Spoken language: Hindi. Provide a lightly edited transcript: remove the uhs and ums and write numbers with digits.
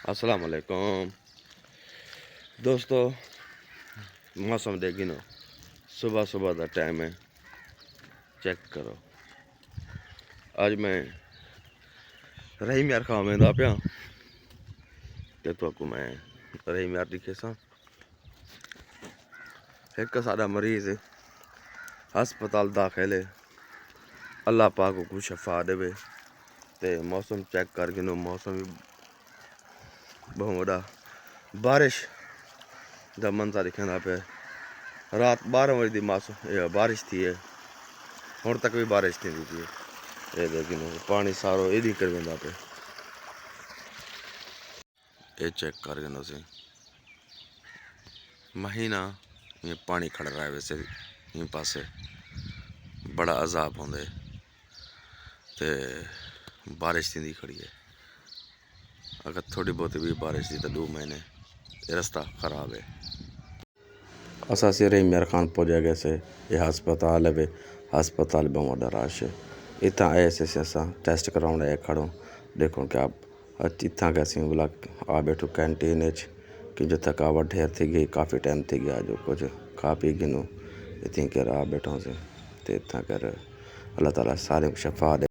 अस्सलाम वालेकुम दोस्तों। मौसम देखी नो, सुबह सुबह का टाइम है, चेक करो। अज मैं रहीम यार खां वेंदा पिया ते तो मैं रहीम यार दिखे सा एक साडा मरीज हस्पताल दाखिल है। अल्लाह पाक को शफा देवे। ते मौसम चेक करके नो, मौसम भी बहुत वड़ा बारिश का मंजर दिखा पे। रात 12 बजे की बारिश थी है, हुण तक भी बारिश थी थी। ये देखिए पानी सारो इधी कर वेंदा पे। ये चेक कर नो सी महीना ये पानी खड़ रहा है। वैसे इन पासे बड़ा अजाब होंदे ते बारिश थी खड़ी है। अगर थोड़ी बहुत भी बारिश थी तो 2 महीने रास्ता खराब है। असा सिरे मेर खान पहुंचा गए से ये हस्पताल है। हस्पताल बहुत बड़ा रश है। इतना ऐसे असा टेस्ट कराने खड़ो। देखो क्या आप इतना कैसे बोला आ बैठो कैंटीन कि जो थकावट ढेर थी गई, काफ़ी टाइम थी गया जो कुछ खा पी गिनो इतनी कर आ बैठो से। तो इतना कर अल्लाह ताला सारे शफा दे।